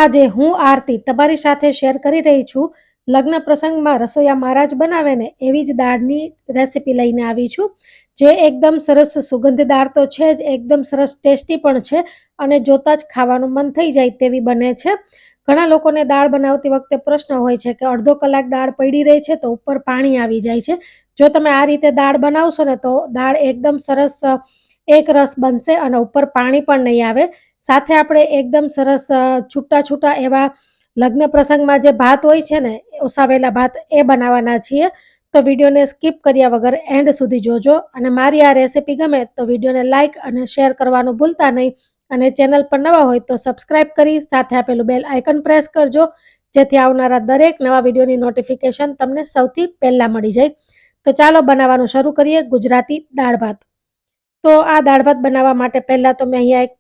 આજે હું આરતી તમારી સાથે શેર કરી રહી છું લગ્ન પ્રસંગમાં રસોઈયા મહારાજ બનાવે ને એવી જ દાળની રેસીપી લઈને આવી છું, જે એકદમ સરસ સુગંધદાર તો છે જ, એકદમ સરસ ટેસ્ટી પણ છે અને જોતા જ ખાવાનું મન થઈ જાય તેવી બને છે. ઘણા લોકોને દાળ બનાવતી વખતે પ્રશ્ન હોય છે કે અડધો કલાક દાળ પડી રહી છે તો ઉપર પાણી આવી જાય છે. જો તમે આ રીતે દાળ બનાવશો ને તો દાળ એકદમ સરસ એક રસ બનશે અને ઉપર પાણી પણ નહીં આવે. સાથે આપણે એકદમ સરસ છૂટા છૂટા એવા લગ્ન પ્રસંગમાં જે ભાત હોય છે ને, ઓસાવેલા ભાત, એ બનાવવાના છીએ. તો વિડીયોને સ્કીપ કર્યા વગર એન્ડ સુધી જોજો. અને મારી આ રેસીપી ગમે તો વિડીયોને લાઇક અને શેર કરવાનું ભૂલતા નહીં. અને ચેનલ પર નવા હોય તો સબસ્ક્રાઇબ કરી સાથે આપેલું બેલ આઇકન પ્રેસ કરજો, જેથી આવનારા દરેક નવા વિડીયોની નોટિફિકેશન તમને સૌથી પહેલાં મળી જાય. તો ચાલો બનાવવાનું શરૂ કરીએ ગુજરાતી દાળ ભાત. તો આ દાળ ભાત બનાવવા માટે પહેલાં તો મેં અહીંયા એક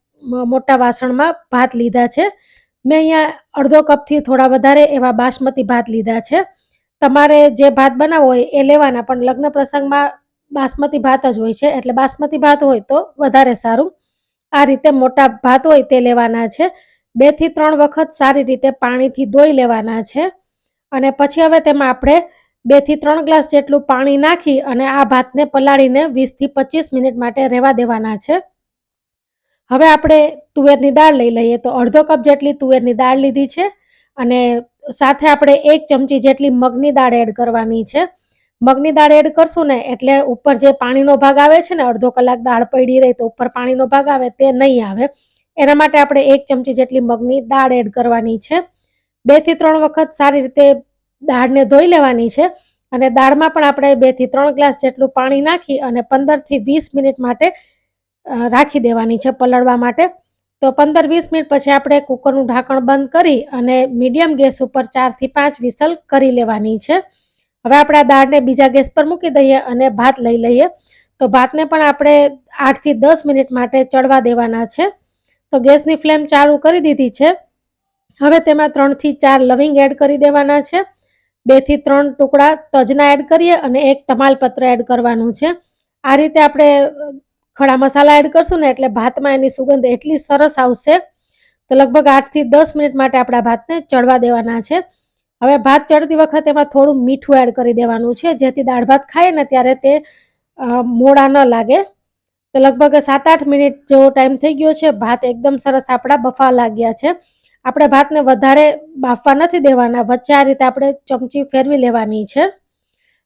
મોટા વાસણમાં ભાત લીધા છે. મેં અહીંયા અડધો કપથી થોડા વધારે એવા બાસમતી ભાત લીધા છે. તમારે જે ભાત બનાવવો હોય એ લેવાના, પણ લગ્ન પ્રસંગમાં બાસમતી ભાત જ હોય છે, એટલે બાસમતી ભાત હોય તો વધારે સારું. આ રીતે મોટા ભાત હોય તે લેવાના છે. 2 થી 3 વખત સારી રીતે પાણીથી ધોઈ લેવાના છે. અને પછી હવે તેમાં આપણે 2 થી 3 ગ્લાસ જેટલું પાણી નાખી અને આ ભાતને પલાળીને 20 થી 25 મિનિટ માટે રહેવા દેવાના છે. હવે આપણે તુવેરની દાળ લઈ લઈએ. તો અડધો કપ જેટલી તુવેરની દાળ લીધી છે અને સાથે આપણે 1 ચમચી જેટલી મગની દાળ એડ કરવાની છે. મગની દાળ એડ કરશું ને એટલે ઉપર જે પાણીનો ભાગ આવે છે ને, અડધો કલાક દાળ પડી રહી તો ઉપર પાણીનો ભાગ આવે તે નહીં આવે. એના માટે આપણે 1 ચમચી જેટલી મગની દાળ એડ કરવાની છે. 2 થી 3 વખત સારી રીતે દાળને ધોઈ લેવાની છે. અને દાળમાં પણ આપણે 2 થી 3 ગ્લાસ જેટલું પાણી નાખી અને 15 થી 20 મિનિટ માટે રાખી દેવાની છે પલળવા માટે. તો 15-20 મિનિટ પછી આપણે કુકરનું ઢાંકણ બંધ કરી અને મીડિયમ ગેસ ઉપર 4 થી 5 વિસલ કરી લેવાની છે. હવે આપણે આ દાળને બીજા ગેસ પર મૂકી દઈએ અને ભાત લઈ લઈએ. તો ભાતને પણ આપણે 8 થી 10 મિનિટ માટે ચડવા દેવાના છે. તો ગેસની ફ્લેમ ચાલુ કરી દીધી છે. હવે તેમાં 3 થી 4 લવિંગ એડ કરી દેવાના છે. 2 થી 3 ટુકડા તજના એડ કરીએ અને 1 તમાલપત્ર એડ કરવાનું છે. આ રીતે આપણે ખડા મસાલા એડ કરશું ને એટલે ભાતમાં એની સુગંધ એટલી સરસ આવશે. તો લગભગ 8 થી 10 મિનિટ માટે આપણા ભાતને ચડવા દેવાના છે. હવે ભાત ચડતી વખતે એમાં થોડું મીઠું એડ કરી દેવાનું છે, જેથી દાળ ભાત ખાઈએ ને ત્યારે તે મોડા ન લાગે. તો લગભગ 7-8 મિનિટ જેવો ટાઈમ થઈ ગયો છે. ભાત એકદમ સરસ આપણા બફાવા લાગ્યા છે. આપણે ભાતને વધારે બાફવા નથી દેવાના, વચ્ચે આ રીતે આપણે ચમચી ફેરવી લેવાની છે.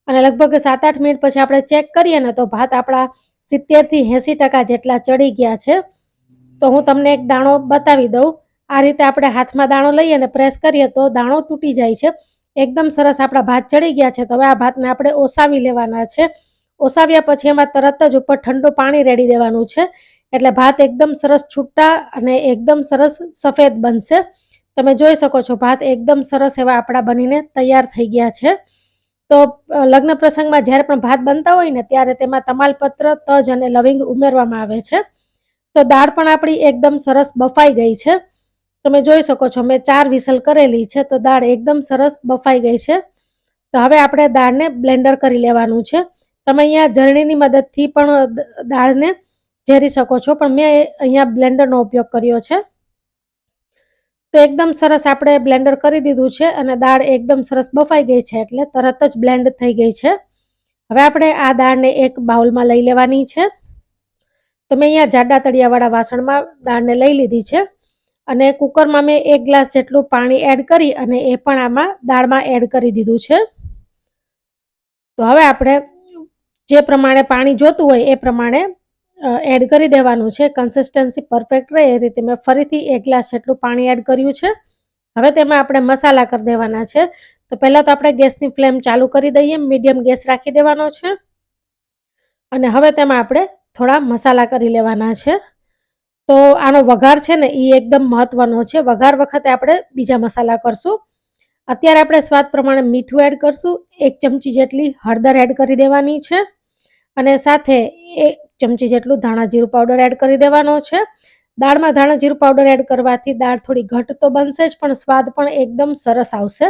અને લગભગ 7-8 મિનિટ પછી આપણે ચેક કરીએ ને તો ભાત આપણા 70 થી 80% જેટલા ચડી ગયા છે. તો હું તમને એક દાણો બતાવી દઉં. આ રીતે આપણે હાથમાં દાણો લઈએ અને પ્રેસ કરીએ તો દાણો તૂટી જાય છે. એકદમ સરસ આપણા ભાત ચડી ગયા છે. તો હવે આ ભાતને આપણે ઓસાવી લેવાના છે. ઓસાવ્યા પછી એમાં તરત જ ઉપર ઠંડુ પાણી રેડી દેવાનું છે, એટલે ભાત એકદમ સરસ છૂટા અને એકદમ સરસ સફેદ બનશે. તમે જોઈ શકો છો ભાત એકદમ સરસ એવા આપણા બનીને તૈયાર થઈ ગયા છે. તો લગ્ન પ્રસંગમાં જ્યારે પણ ભાત બનતા હોય ને ત્યારે તેમાં તમાલપત્ર, તજ અને લવિંગ ઉમેરવામાં આવે છે. તો દાળ પણ આપણી એકદમ સરસ બફાઈ ગઈ છે. તમે જોઈ શકો છો મેં 4 વિસલ કરેલી છે. તો દાળ એકદમ સરસ બફાઈ ગઈ છે. તો હવે આપણે દાળને બ્લેન્ડર કરી લેવાનું છે. તમે અહીંયા ઝરણીની મદદથી પણ દાળને ઝેરી શકો છો, પણ મેં અહીંયા બ્લેન્ડરનો ઉપયોગ કર્યો છે. તો એકદમ સરસ આપણે બ્લેન્ડર કરી દીધું છે અને દાળ એકદમ સરસ બફાઈ ગઈ છે, એટલે તરત જ બ્લેન્ડ થઈ ગઈ છે. હવે આપણે આ દાળને એક બાઉલમાં લઈ લેવાની છે. તો મેં અહીંયા જાડા તળિયાવાળા વાસણમાં દાળને લઈ લીધી છે અને કુકરમાં મેં 1 ગ્લાસ જેટલું પાણી એડ કરી અને એ પણ આમાં દાળમાં એડ કરી દીધું છે. તો હવે આપણે જે પ્રમાણે પાણી જોતું હોય એ પ્રમાણે એડ કરી દેવાનું છે. કન્સિસ્ટન્સી પરફેક્ટ રહે એ રીતે મેં ફરીથી 1 ગ્લાસ જેટલું પાણી એડ કર્યું છે. હવે તેમાં આપણે મસાલા કરી દેવાના છે. તો પહેલાં તો આપણે ગેસની ફ્લેમ ચાલુ કરી દઈએ, મીડિયમ ગેસ રાખી દેવાનો છે. અને હવે તેમાં આપણે થોડા મસાલા કરી લેવાના છે. તો આનો વઘાર છે ને એ એકદમ મહત્વનો છે. વઘાર વખતે આપણે બીજા મસાલા કરશું. અત્યારે આપણે સ્વાદ પ્રમાણે મીઠું એડ કરશું. 1 ચમચી જેટલી હળદર એડ કરી દેવાની છે અને સાથે 1 ચમચી જેટલું ધાણા જીરું પાવડર એડ કરી દેવાનો છે. દાળમાં ધાણા જીરું પાવડર એડ કરવાથી દાળ થોડી ઘટ તો બનશે જ, પણ સ્વાદ પણ એકદમ સરસ આવશે.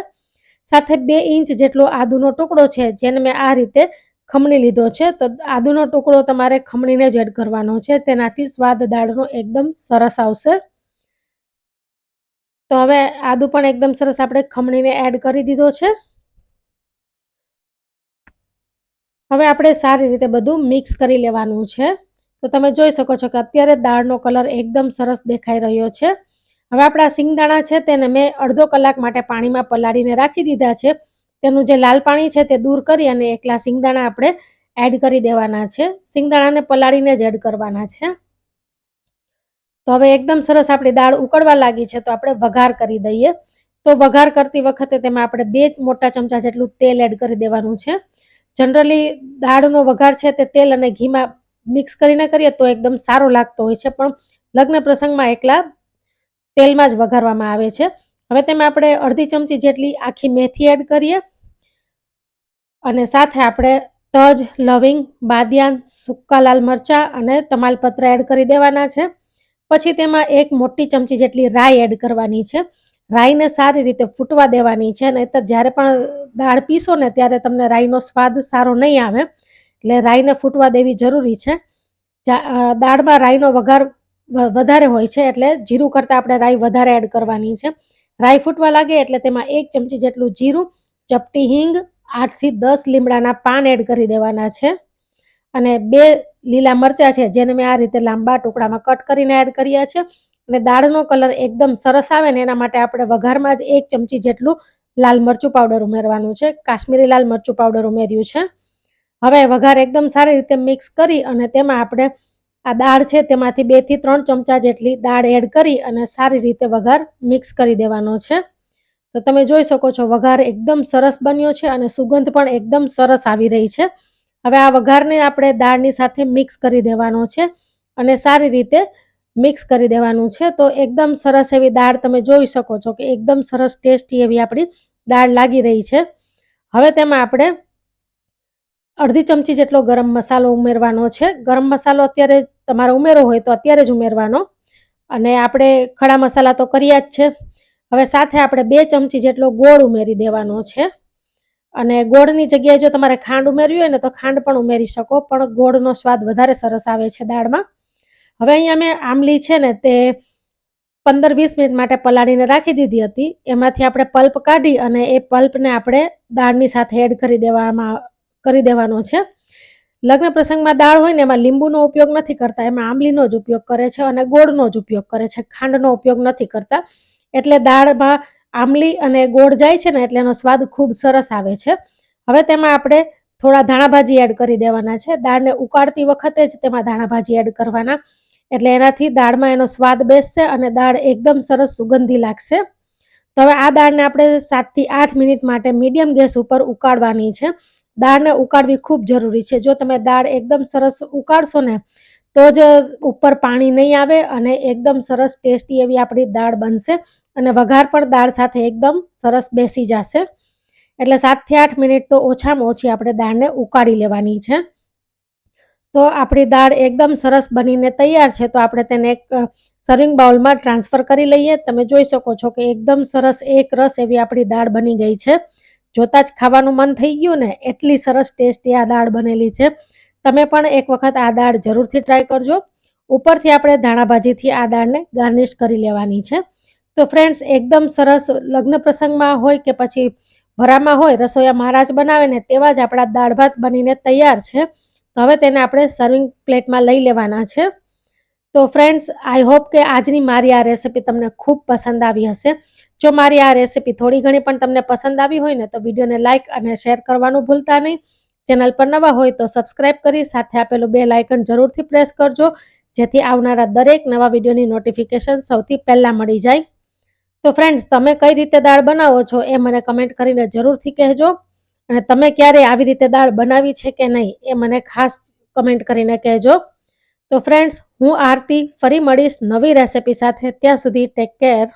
સાથે 2 ઇંચ જેટલો આદુનો ટુકડો છે, જેને મેં આ રીતે ખમણી લીધો છે. તો આદુનો ટુકડો તમારે ખમણીને જ એડ કરવાનો છે, તેનાથી સ્વાદ દાળનો એકદમ સરસ આવશે. તો હવે આદુ પણ એકદમ સરસ આપણે ખમણીને એડ કરી દીધો છે. હવે આપણે સારી રીતે બધું મિક્સ કરી લેવાનું છે. તો તમે જોઈ શકો છો કે અત્યારે દાળનો કલર એકદમ સરસ દેખાઈ રહ્યો છે. હવે આપણા સિંગદાણા છે તેને મેં અડધો કલાક માટે પાણીમાં પલાળીને રાખી દીધા છે. તેનું જે લાલ પાણી છે તે દૂર કરી અને એકલા સિંગદાણા આપણે એડ કરી દેવાના છે. સિંગદાણાને પલાળીને જ એડ કરવાના છે. તો હવે એકદમ સરસ આપણી દાળ ઉકળવા લાગી છે તો આપણે વઘાર કરી દઈએ. તો વઘાર કરતી વખતે તેમાં આપણે 2 મોટા ચમચા જેટલું તેલ એડ કરી દેવાનું છે. જનરલી દાળનો વઘાર છે તે તેલ અને ઘીમાં મિક્સ કરીને કરીએ તો એકદમ સારો લાગતો હોય છે, પણ લગ્ન પ્રસંગમાં એકલા તેલમાં જ વઘારવામાં આવે છે. હવે તેમાં આપણે અડધી ચમચી જેટલી આખી મેથી એડ કરીએ અને સાથે આપણે તજ, લવિંગ, બાદિયાન, સૂકા લાલ મરચાં અને તમાલપત્ર એડ કરી દેવાના છે. પછી તેમાં 1 મોટી ચમચી જેટલી રાઈ એડ કરવાની છે. રાઈને સારી રીતે ફૂટવા દેવાની છે, નહીંતર જ્યારે પણ દાળ પીસો ને ત્યારે તમને રાઈનો સ્વાદ સારો નહીં આવે. એટલે રાઈને ફૂટવા દેવી જરૂરી છે. દાળમાં રાઈનો વઘાર વધારે હોય છે, એટલે જીરું કરતાં આપણે રાઈ વધારે એડ કરવાની છે. રાઈ ફૂટવા લાગે એટલે તેમાં 1 ચમચી જેટલું જીરું, ચપટી હિંગ, 8 થી 10 લીમડાના પાન એડ કરી દેવાના છે. અને 2 લીલા મરચાં છે જેને મેં આ રીતે લાંબા ટુકડામાં કટ કરીને એડ કર્યા છે. અને દાળનો કલર એકદમ સરસ આવે ને એના માટે આપણે વઘારમાં જ 1 ચમચી જેટલું લાલ મરચું પાવડર ઉમેરવાનું છે. કાશ્મીરી લાલ મરચું પાવડર ઉમેર્યું છે. હવે વઘાર એકદમ સારી રીતે મિક્સ કરી અને તેમાં આપણે આ દાળ છે તેમાંથી 2 થી 3 ચમચા જેટલી દાળ એડ કરી અને સારી રીતે વઘાર મિક્સ કરી દેવાનો છે. તો તમે જોઈ શકો છો વઘાર એકદમ સરસ બન્યો છે અને સુગંધ પણ એકદમ સરસ આવી રહી છે. હવે આ વઘારને આપણે દાળની સાથે મિક્સ કરી દેવાનો છે અને સારી રીતે મિક્સ કરી દેવાનું છે. તો એકદમ સરસ એવી દાળ તમે જોઈ શકો છો કે એકદમ સરસ ટેસ્ટી એવી આપણી દાળ લાગી રહી છે. હવે તેમાં આપણે અડધી ચમચી જેટલો ગરમ મસાલો ઉમેરવાનો છે. ગરમ મસાલો અત્યારે તમારે ઉમેરવો હોય તો અત્યારે જ ઉમેરવાનો, અને આપણે ખડા મસાલા તો કર્યા જ છે. હવે સાથે આપણે 2 ચમચી જેટલો ગોળ ઉમેરી દેવાનો છે. અને ગોળની જગ્યાએ જો તમારે ખાંડ ઉમેરવી હોય ને તો ખાંડ પણ ઉમેરી શકો, પણ ગોળનો સ્વાદ વધારે સરસ આવે છે દાળમાં. હવે અહીંયા મેં આમલી છે ને તે 15-20 મિનિટ માટે પલાળીને રાખી દીધી હતી. એમાંથી આપણે પલ્પ કાઢી અને એ પલ્પને આપણે દાળની સાથે એડ કરી દેવાનો છે. લગ્ન પ્રસંગમાં દાળ હોય ને એમાં લીંબુનો ઉપયોગ નથી કરતા, એમાં આંબલીનો જ ઉપયોગ કરે છે અને ગોળનો જ ઉપયોગ કરે છે, ખાંડનો ઉપયોગ નથી કરતા. એટલે દાળમાં આંબલી અને ગોળ જાય છે ને એટલે એનો સ્વાદ ખૂબ સરસ આવે છે. હવે તેમાં આપણે થોડા ધાણા ભાજી એડ કરી દેવાના છે. દાળને ઉકાળતી વખતે જ તેમાં ધાણા ભાજી એડ કરવાના, એટલે એનાથી દાળમાં એનો સ્વાદ બેસશે અને દાળ એકદમ સરસ સુગંધી લાગશે. તો હવે આ દાળને આપણે 7 થી 8 મિનિટ માટે મીડિયમ ગેસ ઉપર ઉકાળવાની છે. દાળને ઉકાળવી ખૂબ જરૂરી છે. જો તમે દાળ એકદમ સરસ ઉકાળશો ને તો જ ઉપર પાણી નહીં આવે અને એકદમ સરસ ટેસ્ટી એવી આપણી દાળ બનશે અને વઘાર પણ દાળ સાથે એકદમ સરસ બેસી જશે. એટલે 7 થી 8 મિનિટ તો ઓછામાં ઓછી આપણે દાળને ઉકાળી લેવાની છે. તો આપણી દાળ એકદમ સરસ બનીને તૈયાર છે. તો આપણે તેને એક સર્વિંગ બાઉલમાં ટ્રાન્સફર કરી લઈએ. તમે જોઈ શકો છો કે એકદમ સરસ એક રસ એવી આપણી દાળ બની ગઈ છે. જોતાં જ ખાવાનું મન થઈ ગયું ને, એટલી સરસ ટેસ્ટી આ દાળ બનેલી છે. તમે પણ એક વખત આ દાળ જરૂરથી ટ્રાય કરજો. ઉપરથી આપણે ધાણા ભાજીથી આ દાળને ગાર્નિશ કરી લેવાની છે. તો ફ્રેન્ડ્સ, એકદમ સરસ લગ્ન પ્રસંગમાં હોય કે પછી ભરામાં હોય, રસોઈયા મહારાજ બનાવે ને તેવા જ આપણા દાળ ભાત બનીને તૈયાર છે. તો હવે તેને આપણે સર્વિંગ પ્લેટમાં લઈ લેવાના છે. તો ફ્રેન્ડ્સ, આઈ હોપ કે આજની મારી આ રેસિપી તમને ખૂબ પસંદ આવી હશે. જો મારી આ રેસિપી થોડી ઘણી પણ તમને પસંદ આવી હોય ને તો વિડીયોને લાઇક અને શેર કરવાનું ભૂલતા નહીં. ચેનલ પર નવા હોય તો સબસ્ક્રાઇબ કરી સાથે આપેલું બેલ આઇકન જરૂરથી પ્રેસ કરજો, જેથી આવનારા દરેક નવા વિડીયોની નોટિફિકેશન સૌથી પહેલાં મળી જાય. તો ફ્રેન્ડ્સ, તમે કઈ રીતે દાળ બનાવો છો એ મને કમેન્ટ કરીને જરૂરથી કહેજો, અને તમે ક્યારે આવી રીતે દાળ બનાવી છે કે નહીં એ મને ખાસ કમેન્ટ કરીને કહેજો. તો ફ્રેન્ડ્સ, હું આરતી ફરી મળીશ નવી રેસિપી સાથે. ત્યાં સુધી ટેક કેર.